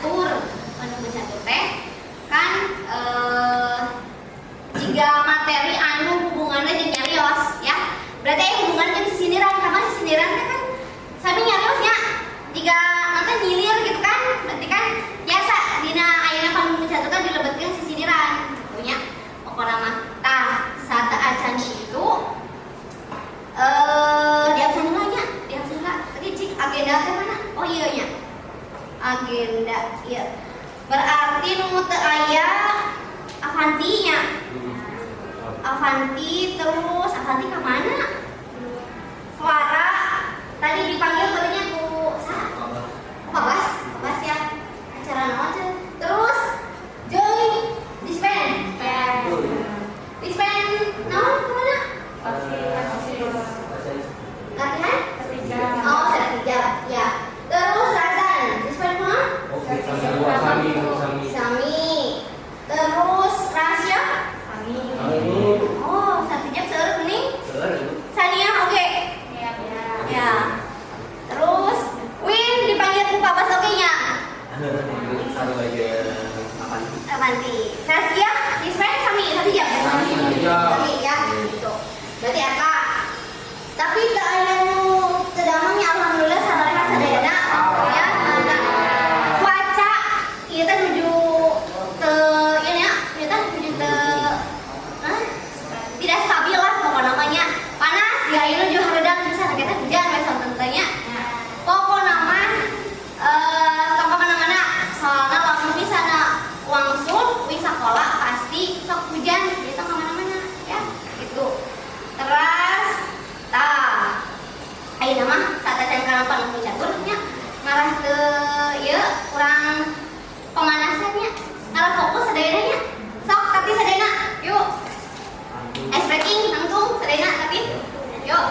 catur teh kan jika materi anu hubungannya jeung nyarios ya. Berarti hubungannya jeung sisiniran, karena sisiniran teh kan sami nyariosnya jika nanti nyilir gitu kan, berarti kan biasa dina ayeuna panu catur kan dilebetkeun sisiniran punya pokona mah. Tah sata acan itu di absen nya tadi cik agenda teh mana? Oh iya nya agenda iya berarti nu teu aya Avanti-nya. Avanti terus Avanti ke mana? Suara tadi dipanggil barunya ku Babas ya acara naon aja. Terus Joy dispen naon kemana? Latihan? Oh sertijab ya. Terus Razan dispen mana? Sami. Terus Rasya? Oh sertijab seueur kuning? Sania oke. Ya. Terus Win dipanggil ku Babas oke nya? Avanti. Saskia dispen sami sertijab? Sami ya gitu. Berarti apa? Tapi teu aya nu teu damangnya alhamdulillah sabareka sadayana ya. Cuaca ieu teh nuju teu ieu nya, ieu teh nuju teu tidak stabil lah pokona namanya. Panas di ayeuna nuju hareudang bisa kita hujan we sonten teh nya. Pokona mah tong kamana-mana soalna lamun misalna wangsul wing sakola pasti sok hujan di tong kamana-mana ya gitu. Terus ayeuna mah saat acan kana panu catur nya ngarah teu ieu kurang pemanasannya, ngarah fokus sadayana nya. Sok tapi sadayana yuk. Ice breaking langsung sadayana tapi yuk.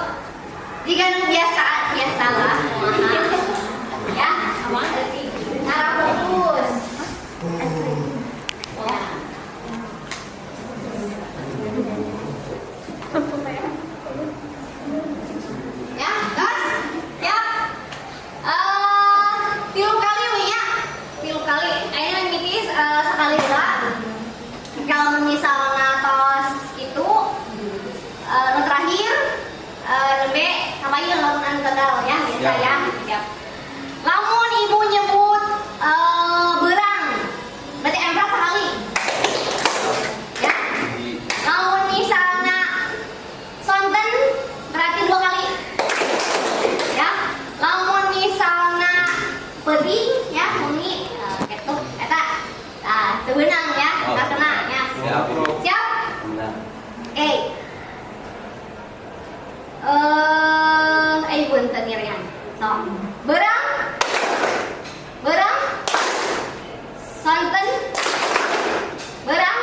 Jika nu biasalah ya, ngarah fokus. Ya, gas. Ya. Tilu kali. Ayeuna mikis sakali heula. Kalau misalnya tos itu nu terakhir nembe kamari lamun anu gagal ya, biasa ya. Siap. Lamun ibu nyebut berang berarti empat sekali. Ya. Lamun misalnya sonten berarti 2 kali. Ya. Lamun misalnya peuting ya muni gitu eta. Tah teu beunang ya, tah kena ya. Siap? Oke. Punten ngirian. So, berang. Sonten. Berang.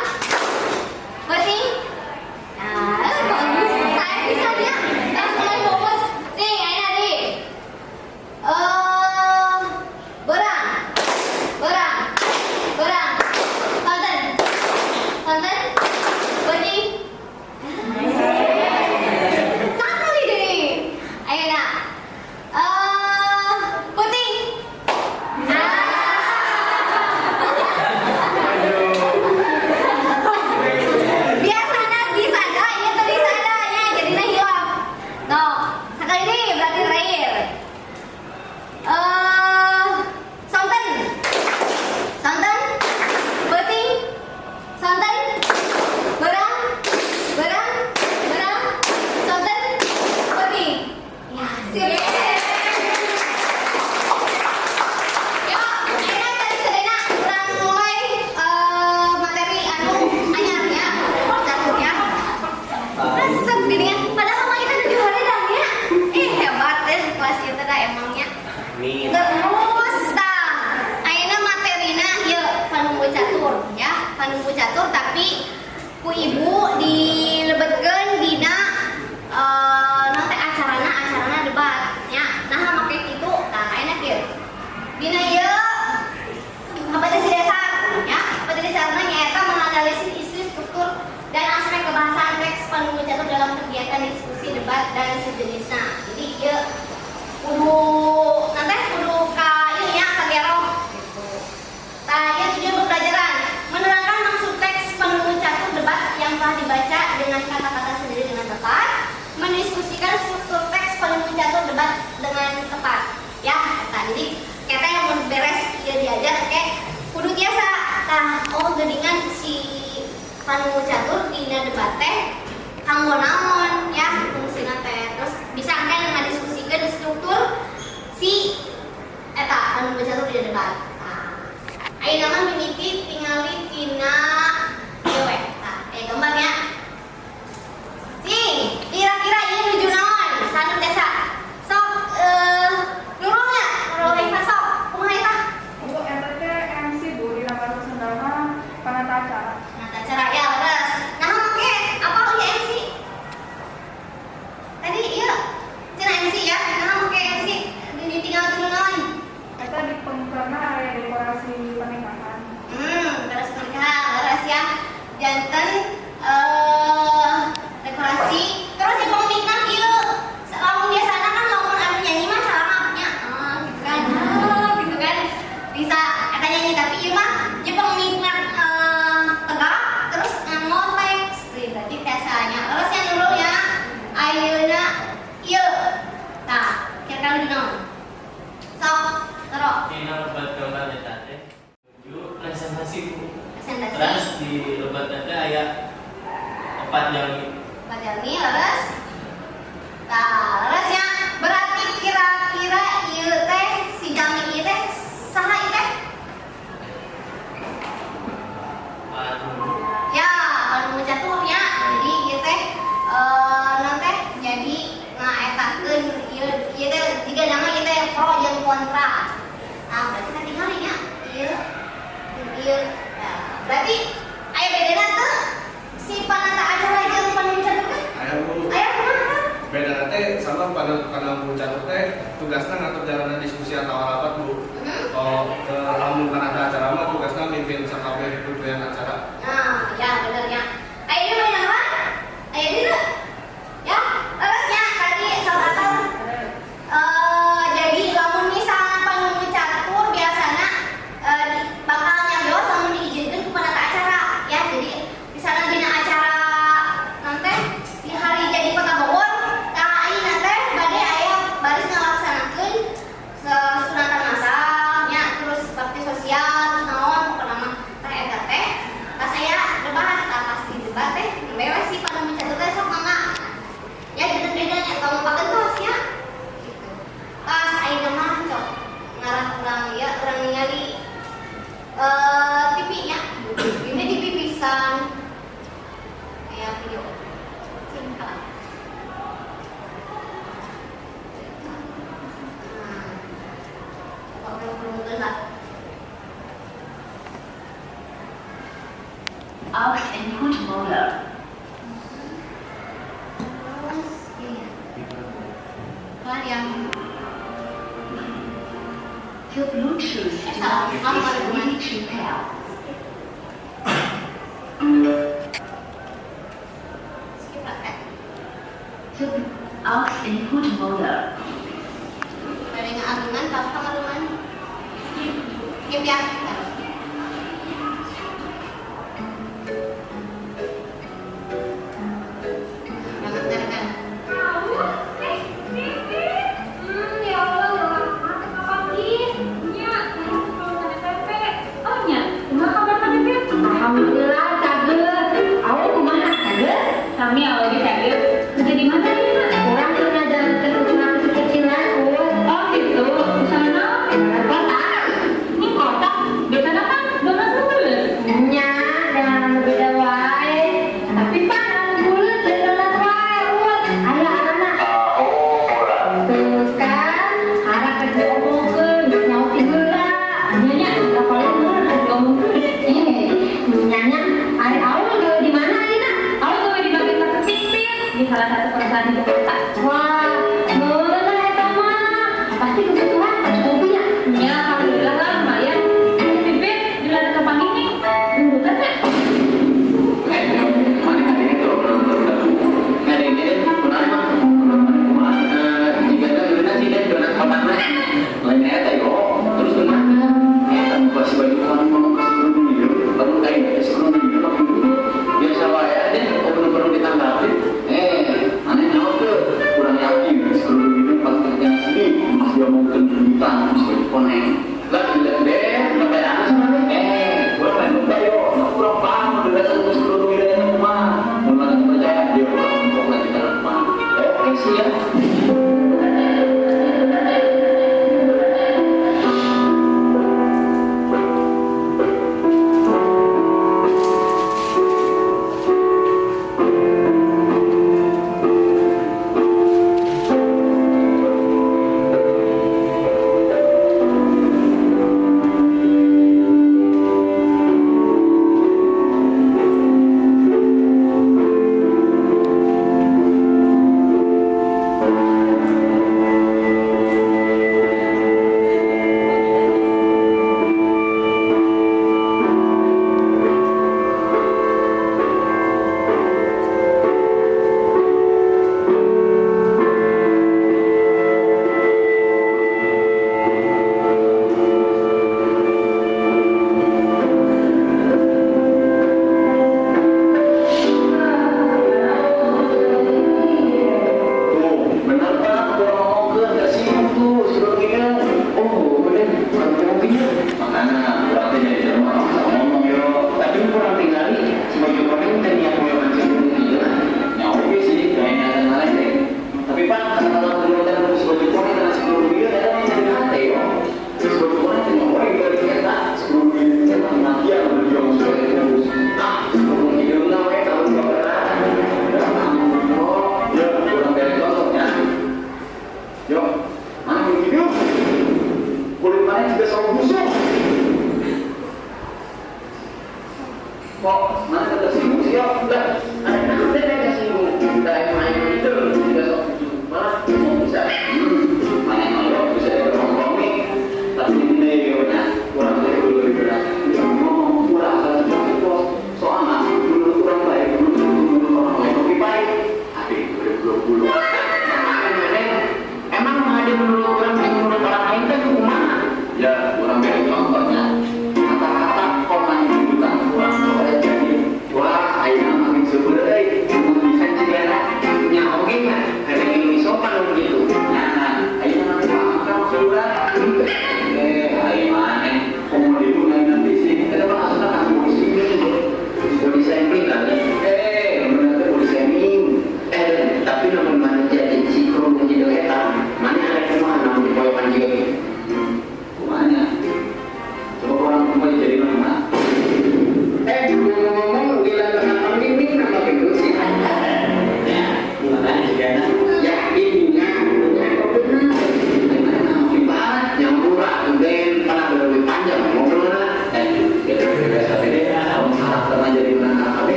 Peuting. Nah, bagus. Saya bisa dia. Yang mulai fokus. Nih, ayeuna di. Berang. Sonten. Peuting. Satu deh. Ayeuna. Peuting. Biasanya disada, ini tadi sadanya jadinya hilang. Tuh, sekali ini berarti terakhir. Sonten, peuting, sonten, berang, sonten, peuting. Ya, sip. Yo, ayeuna tadi sadayana urang mulai materi anu anyar ya, catur ya. Resep ginian, padahal mah kita tujuh hari dah ya. Hebat deh kelas ieu teh da emangnya. Terus tah, ayeuna materina ieu panunggu catur ya, panunggu catur tapi ku ibu dilebetkeun dina nanti acarana debat ya. Nah make kitu tah ayeuna kieu. Dina ieu kompetensi dasar ya, kompetensi dasarna nyaeta menganalisis isu struktur dan aspek kebahasan teks panunggu catur dalam kegiatan diskusi debat dan sejenisnya. Jadi ieu kudu ka ieu nya ka gerong gitu. dina debat teh kanggo naon ya fungsina teh. Terus bisa kan ngadiskusikeun struktur si eta anu bacatu dina debat. Nah, ayeuna mah mimiti tingali tina ieu we. Nah, gambarnya. Cing, kira-kira ieu nuju naon? Sanu desa. Sok nurulnya, nurul Iva sok. Kumaha eta? Untuk NTT MC Bu di nama Sundama penata acara. Penata acara ya leres. Nah, oke, apa lagi MC? Tadi iya, cina MC ya. Nah, oke MC ditinggal dulu naon? Kita di pengkarna area dekorasi pernikahan. Terus pernikahan leres ya. Janten dekorasi. Terus yang pemiknan ieu. Lamun biasana kan lamun anu nyanyi mah salamanya. Gitu kan. Gitu kan. Bisa eta nyanyi tapi ieu mah jeung pemiknan tegak terus ngotek. Berarti biasanya. Terus yang dulu ya ayeuna ieu. Tah, kira-kira di naon? Sok, terus. Ini lebat gambar eta teh. Yuk presentasi Bu. Presentasi. Terus di lebat teh aya 4 jalmi. Bajalmi leres. Nah, leres ya. Berarti kira-kira ieu teh si jalmi ieu teh saha ieu teh? Ya, anu catur ya. Jadi ieu teh naon teh jadi ngaetakeun ieu teh jiga nama ieu teh pro jeung kontra. Nah, berarti kan tinggal nya ieu. Nah, berarti aya bedana teu si panata acara jeung panu catur teh? Aya Bu. Aya kumaha? Beda teh sama pada catur teh tugasna ngatur jalanna diskusi atau rapat Bu. Kalau ke lamun kana acara mah tugasna mimpin sakabeh rangkaian acara. Nah, ya bener ya. Ayo dulu yang lain. Ayo dulu. Ya, terusnya tadi soal apa? Jadi lamun misalnya panggung catur biasanya bakal nyabos lamun diizinkan ku penata acara. Ya, jadi misalnya dina acara nanti di hari jadi Kota Bogor, tah ayeuna teh bade aya baris ngalaksanakeun sunatan masal nya terus bakti sosial naon pokona mah teh eta teh pas aya debat tah pasti debat teh bewe si panu mencatur teh sok mangga ya jeung bedanya kamu pagentos ya gitu pas ayeuna mah cok ngarah urang ya urang ningali TV nya ini TV pisan kayak video singkat. Aux input motor. Kan yang The Bluetooth device is ready to pair. skip pakai The aux input motor. bareng agungan pas pengaruman skip ya. Jangan tekan. Ya Allah, kapan sih? Nya, belum ada PP. Oh nya, kumaha kabar PP? Alhamdulillah, cager. Awe kumaha cager? Kami awal di cager. Kerja di mana nih, Mak? Kurang kena jalan usaha kecil-kecilan, Oh gitu, di sana. kota. Ini kota. Di sana kan donat bulat. Nya, jangan beda wae. Tapi pan bulat dan donat wae, ulet. Aya anak. Terus kan, arah kerja omongkeun, nyaut heula. Nya, paling bulat harus ngomongkeun. Nyanya, ari awal gawe di mana ayeuna? Awal gue di bagian market sipir di salah satu perusahaan di kota. Wah, meunah eta mah. Pasti kebutuhan tercukupi ya. Ya, alhamdulillah lah lumayan. Sipir di ladang kepang ini. Bukan ya? Biasa wae deh, perlu ditanggapi. Aneh naon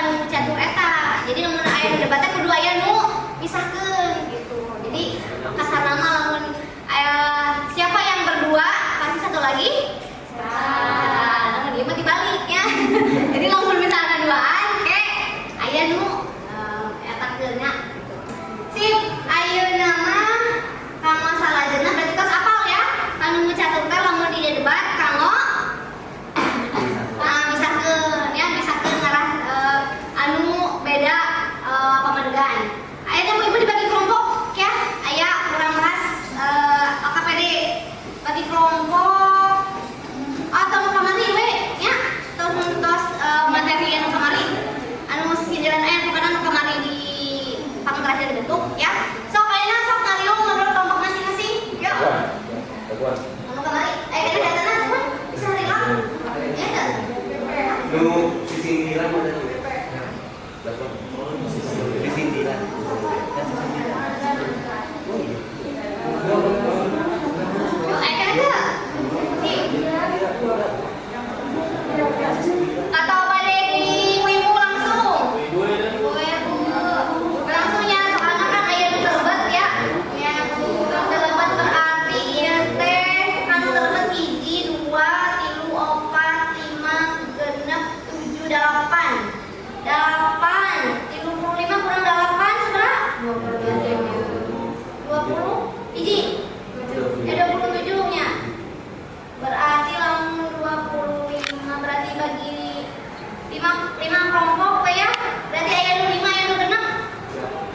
kanu catur eta. Jadi namun aya nu debatnya kudu aya nu misahkeun gitu. Jadi kasar nama lamun siapa yang berdua pasti satu lagi. Lamun dia mah dibalik ya. Jadi lamun misalnya duaan aya nu eta keunnya. Sip, ayeuna mah kanggo salajengna berarti tos apal ya. Anu catur teh lamun di debat kanggo misalkeun ya, misalkeun ngarah anu beda pamadegan. Aya teh ibu dibagi kelompok ya. Aya urang ras AKPD bagi kelompok atau kamari we ya. Tos materi anu kamari. Anu sindiran aya bukan anu kamari di pang terakhir dibentuk ya. Sok ayeuna sok ngaliung ngobrol kelompok masing-masing. Yuk. Anu kamari aya kana datana semua bisa relak. Ya teh. Nu sisindiran mana tuh? Sisindiran. Yuk, ayo ada. Atau pada di wibu langsung. Langsungnya soalnya kan aya nu terlebat ya. Ya, terlebat berarti ieu teh anu terlebat 1 2 3 4 5 6 7 8. 8 35 kurang 8 seberapa? 20 hiji. 27 nya. Berarti lamun 25 berarti bagi 5 kelompok ya. Berarti aya nu 5 aya nu 6.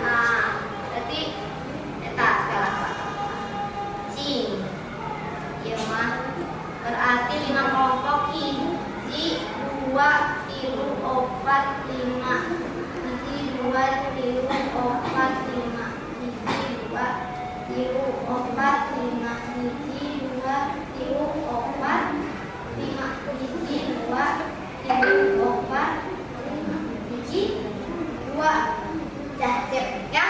Nah, berarti eta skala cing. Ieu mah berarti 5 kelompok hiji 2 3 4 5 hiji 2 3 4 5 hiji 2 3 4 5 hiji 2 dah sip ya.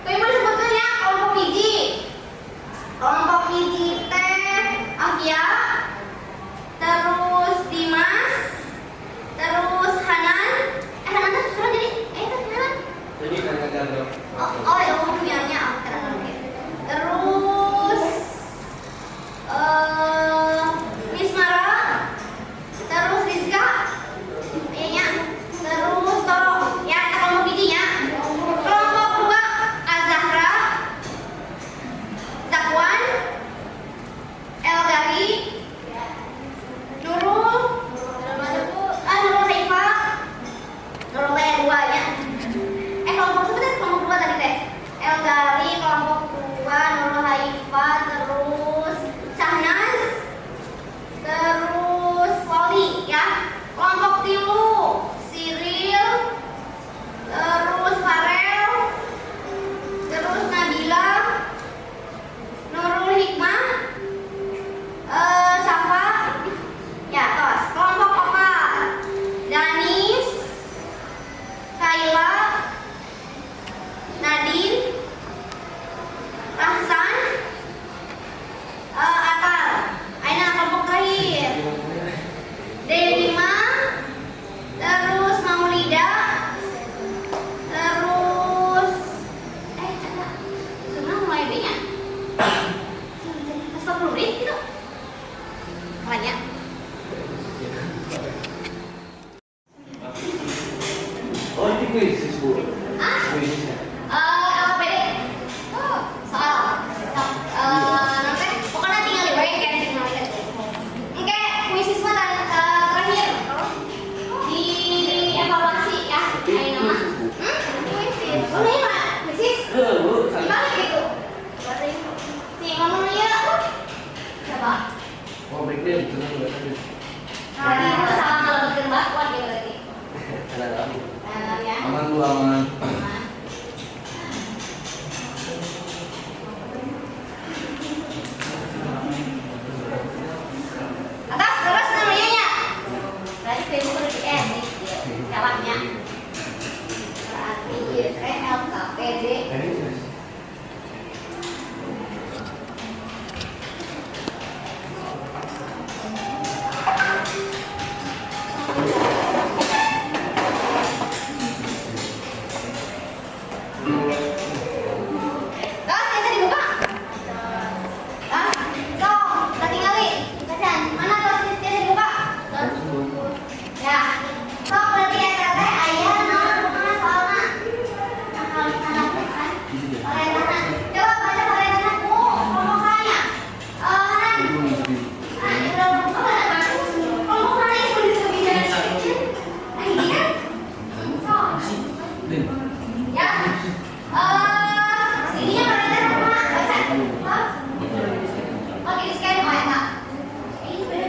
Ibu disebutkan ya kelompok hiji. Kelompok hiji teh Afia, terus Dimas, terus Hanan. Hanan tuh sudah jadi itu Hanan. Jadi kan gagal. Oh ya punyanya Hanan. Terus Miss Mara, terus Rizka, kayaknya, terus Toro, ya kelompok hiji ya. Kelompok 2 Azahra, Zakwan, Elgari, Nurul Haifah, Nurul teh 2 ya. Kelompok sebentar kelompok 2 tadi teh. Elgari kelompok 2, Nurul Haifah, terus Syahnas, terus Wali ya. Kelompok 3 Siril, terus Farel, terus Nabila, Nurul Hikmah, Safa, ya tos. Kelompok 4 Danis, Kaila, Nadine, Rahsan, Atal. Aina kelompok terakhir Delima, terus Maulida, terus ada semua mulai B-nya 40 menit gitu banyak. Oh, ini kuis Bu. Kuisnya. AKPD soal nanti pokoknya tinggal di bagian kan tinggal lihat. Oke, kuis siswa terakhir di evaluasi ya. Ayo nama. Kuis. Boleh Pak? Kuis. Gimana gitu? Nih ngomong ya. Coba. Oh, baiknya itu kan udah tadi. Tadi itu salah ngelebetkeun bakwan gitu berarti. Ada lagi. Ya. Aman Bu, aman. Atas terus namanya. Berarti Facebook udah di-edit jalannya. Berarti LKPD.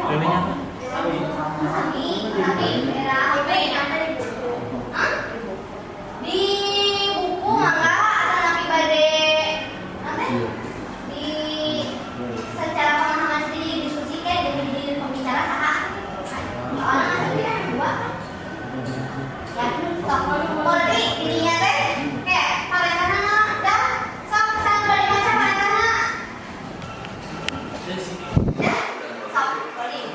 Namanya apa? Sani, tapi daerah HP Hah? Di buku mangga ada nabi bade nanti di secara pemahaman sendiri diskusikan di pembicara saha soalnya nanti kan dua ya berarti dirinya teh kayak parentana dah sok pesan dari macam parentana ya sok boleh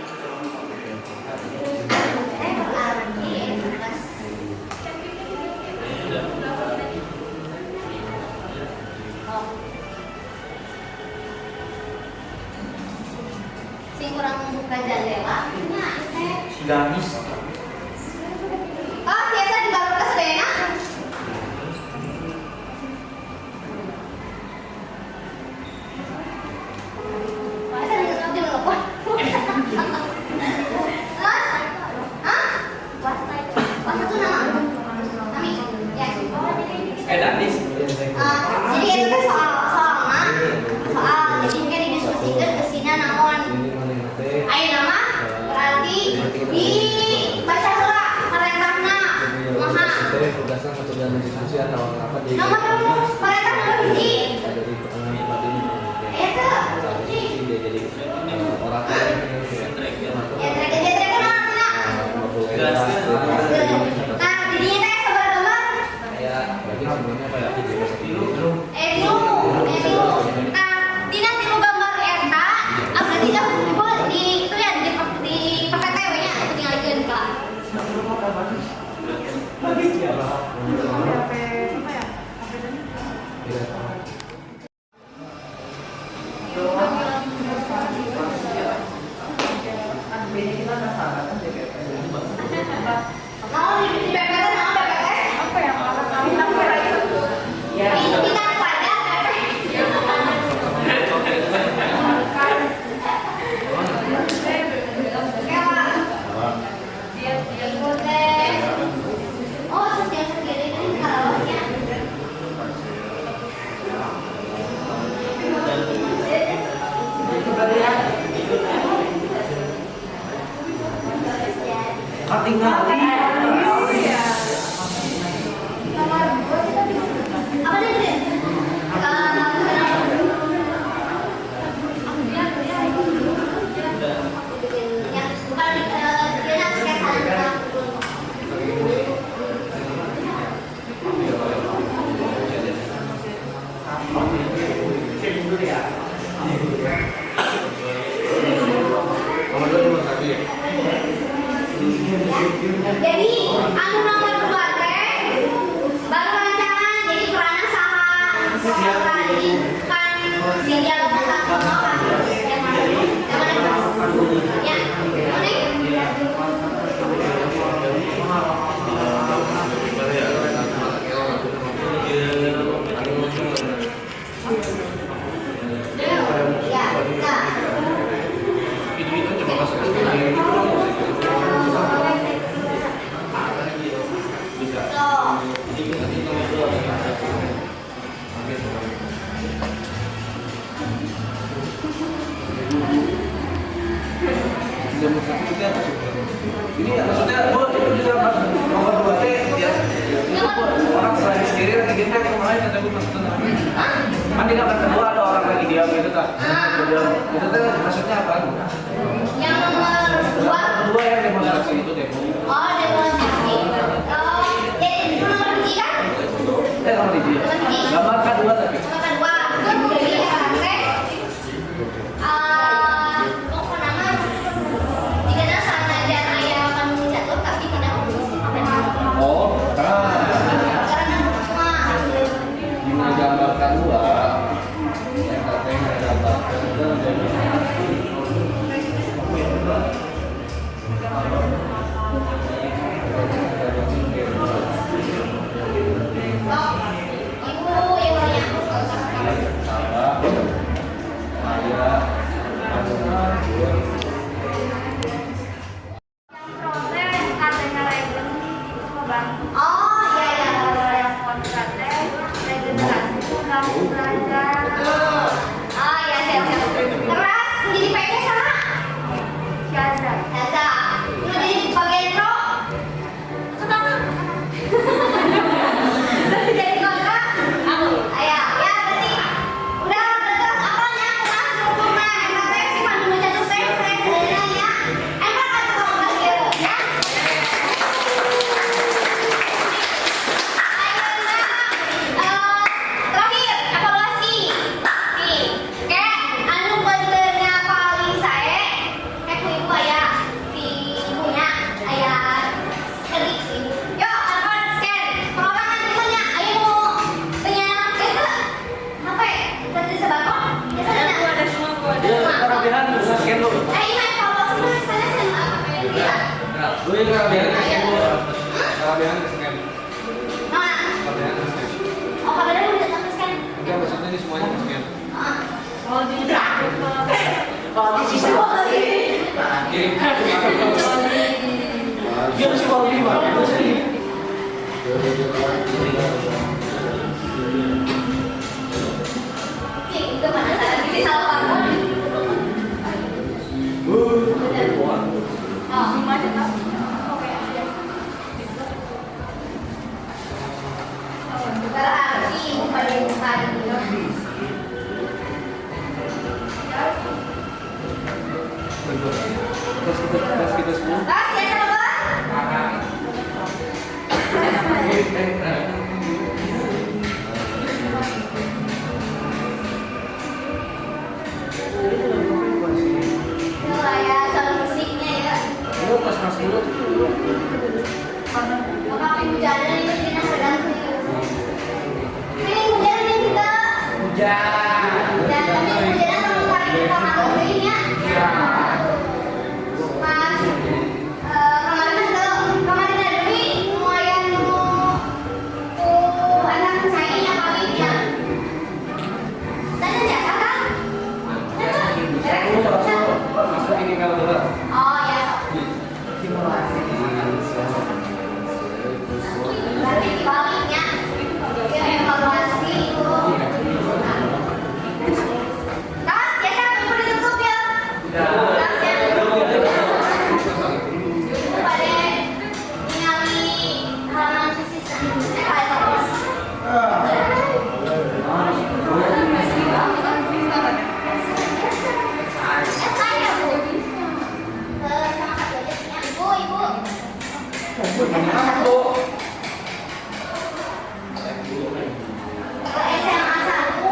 sing kurang buka jendela Gamis. oh biasa di baru ke sedena masa nggak jam lupa Wasta itu nama kami ya Danis. jadi itu tuh soal jadi kayak didiskusikan kesina naon ayo nama berarti di baca heula parentahna maha Tugasnya satu dan diskusi atau apa jadi nomor parentah nomor hiji dari pertengahan tadi itu dia jadi orator ya trek kenal nah dirinya teh sebar gambar kayak bagi sebenarnya kayak nah dina tilu gambar eta berarti dah di itu ya di PPT nya itu tinggal dikeun ka HP apa ya? mau di PPT mau PPT Apa ya? Bintang merah itu. kita pada oh setiap segini ini kalau ya apa nih yang bukan dia sketsa jadi anu nomor 2 teh baru rancangan jadi peranan saha tadi kan si dialog tentang kan yang mana ya ini maksudnya bu itu juga nomor 2 teh dia orang selain sendiri lagi gitu kemarin kata gue maksudnya kan di kamar kedua ada orang lagi diam gitu kan itu teh maksudnya apa yang nomor 2 kedua yang demonstrasi itu deh oh demonstrasi jadi itu nomor 3 kan nomor hiji gambar kedua tapi nomor 2 jadi teh pokoknya nama jika sana aja ayah akan jatuh tapi tidak oh karena semua gambar kedua yang katanya gambar kedua Jadi kelebihan scan. Mana? Kelebihan scan. Oh, kabarnya udah terus kan? Enggak, maksudnya ini semuanya scan. Oh, di sisi Dia harus bawa di mana? Cik, itu mana salah ini salah paham. Oh, semua aja tak? Oke. Berarti bukan Terus kita semua. Tas ya sama ya, soal musiknya ya. Lu pas kelas dulu. Bapak hujanan itu kita tergantung. Ini hujanan ini juga. Hujan. Dan tapi hujanan kalau tarik ke kamar ini ya. Pas kemarin ada duit lumayan anak saya yang paling ya. Dan jasa kan? Masuk ini kalau dulu. Oh ya. Berarti dibaliknya dia evaluasi itu. Tas ya kan mau ditutup ya. Tas ya. Pada ningali halaman sisa. Kayak terus. Saya bu. Sama satu aja punya ibu. Ke SMA 1.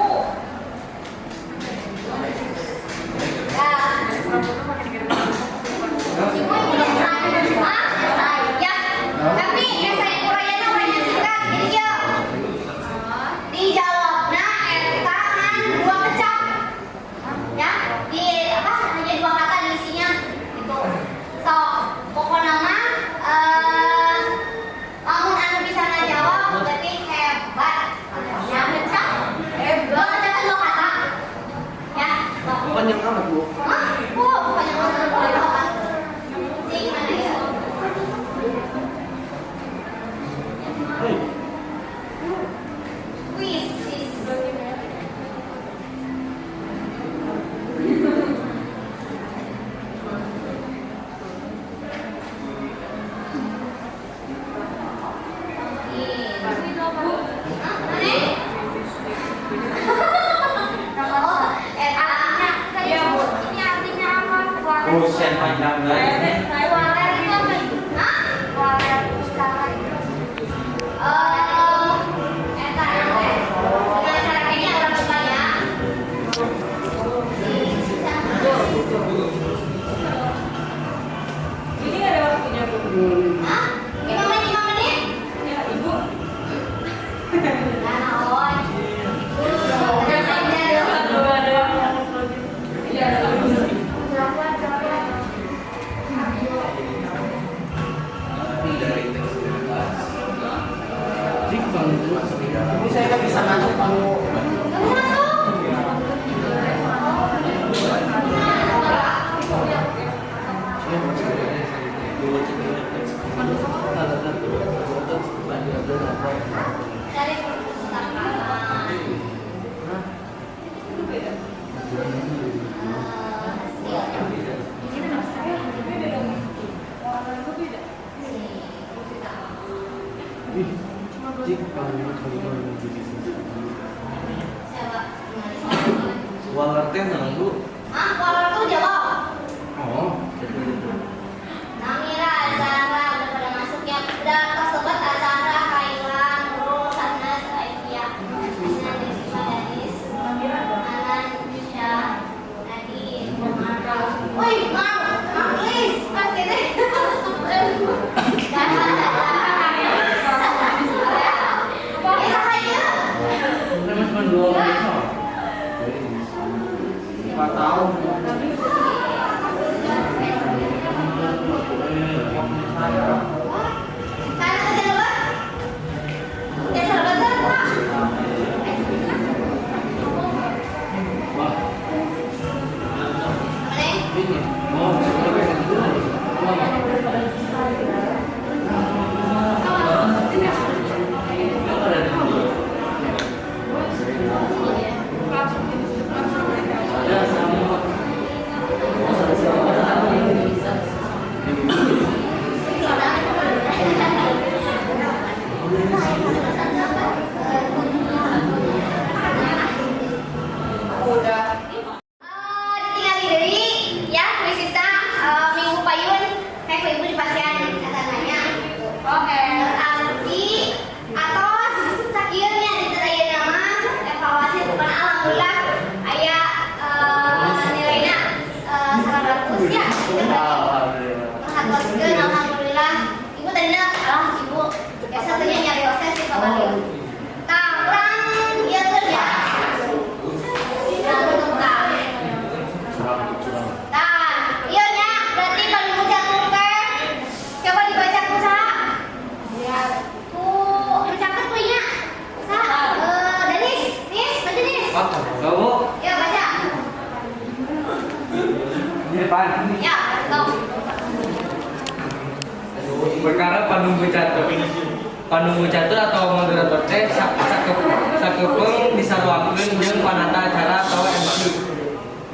Ibu yang saya. Tapi saya uraian singkat. Jadi ya. Dijawabna eta ngan 2 kecap. Ya, di apa hanya 2 kata di isinya gitu. So, pokoknya mah lamun anu bisa ngajawab berarti hebat. Ya, kecap. Hebat. 2 kecap 2 kata. Ya. Panjang amat, Bu. Hah? Bukan yang boleh bawa. Sing mana ya? Kuisis. Buset panjang banget. Ini nggak ada waktunya, Bu. Hah? 5 menit? Ya, Ibu. Ini saya nggak bisa masuk, Bu. Dari perpustakaan. Walerten nang, Bu. Ah, kalau itu jawab. Oh. Namira, Azara, udah pada masuk ya. Udah ke sobat Azara, Kailan, Nurul, Sanas, Aisyah, Asna, Desifa, Danis, Anan, Nisha, Nadine, Woi, mau, please, pas ini. Cuma 2 menit. 4 tahun. Saya Oh, Ditinggali deui ya khususnya minggu payun kayak ibu di pasien katanya. Oke. Berarti atau sakieuna di teu nama evaluasi bukan alhamdulillah aya nilainya 900 ya. Alhamdulillah. Alhamdulillah. Ibu tadinya ibu ya satunya nyari oses di Pabaliu. Nah, orang ieu teh ya. Kamu? Ya, baca. Di depan. Ya, tahu. Perkara panunggu catur. Panunggu catur atau moderator teh sakepeung disaruakeun jeung panata acara atau MC.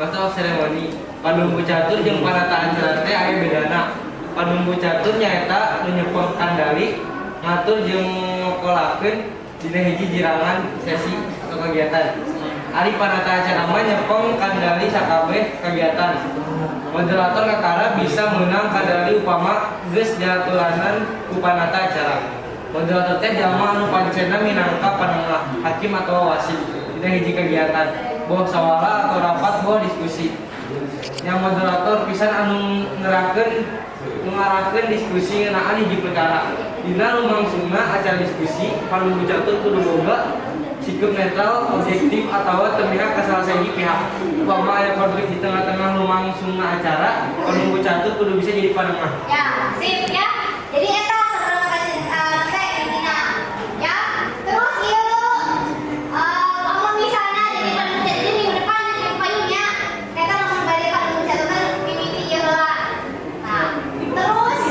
Master seremoni. Panunggu catur jeung panata acara teh aya bedana. Panunggu catur nyaeta nu nyepeng kandali, ngatur jeung ngokolakeun dina hiji jirangan sesi atau kegiatan. Ari panata acara mah nyepeng kandali sakabeh kegiatan. Moderator kakara bisa meunang kandali upama geus jatulanan ku panata acara. Moderator teh jalma anu pancena minangka panengah, hakim atau wasit dina hiji kegiatan, boh sawala atau rapat boh diskusi. Yang moderator pisan anu ngarahkeun diskusi ngeunaan hiji perkara. Dina lumangsungna acara diskusi, panunggu catur kudu boga sikap netral, objektif atau terpihak ke salah satu pihak. Upama aya konflik di tengah-tengah lumangsungna acara, panunggu catur kudu bisa jadi panengah. Ya, sip ya. Jadi eta saudara kasih teh intina. Ya, terus ieu lamun misalnya jadi panunggu catur minggu depan di payunnya, eta lamun bade panunggu catur teh mimiti ieu heula. Nah, terus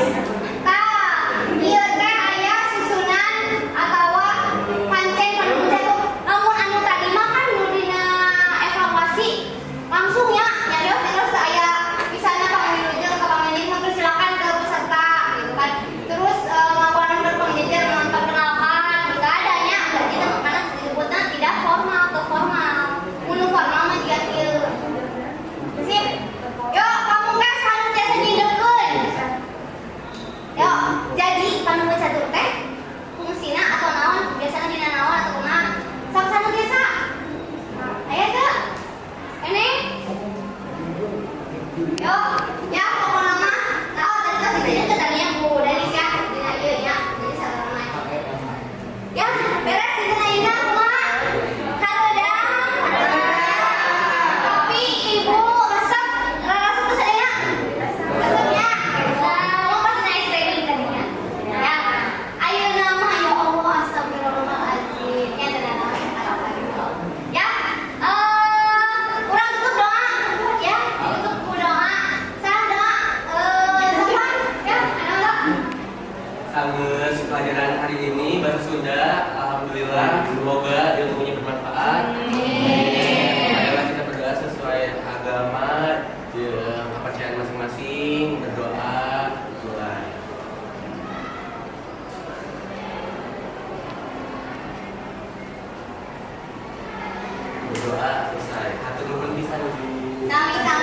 ieu teh aya susunan atawa pancen panunggu catur. Namun anu tadi mah kan nu dina evaluasi langsung ya nyarios terus aya misalnya panggil jeung ke pamilih mempersilakan ke peserta gitu kan. Terus laporan berpengjejer memperkenalkan enggak adanya berarti itu karena disebutnya tidak formal atau formal. Mun formal mah juga kieu. Sip. Yo pamungkas anu tiasa nyindekeun. Yo, jadi panunggu catur teh fungsina atau naon biasana dina naon atau kumaha? Saksana desa. Aya teu? Ini? Yo, ya pokokna mah tahu tadi kita tadinya Bu Danis ya, dina ieu ya. Jadi sarana. Ya, beres dina ina kumaha? Kadodang. Tapi Ibu resep resep sadaya. Resepnya mau pas naik training tadinya. Ya. Ayeuna mah ya Allah astagfirullahalazim. Ya tenang. Ya. Kurang tutup doa ya. Tutup doa. Salam doa. Sopan ya. Ada enggak? Sageus pelajaran hari ini baru sudah, alhamdulillah, semoga ilmunya bermanfaat. Marilah kita berdoa sesuai agama, kepercayaan masing-masing, berdoa, mulai. Berdoa selesai. Hatur nuhun pisan. Sami-sami.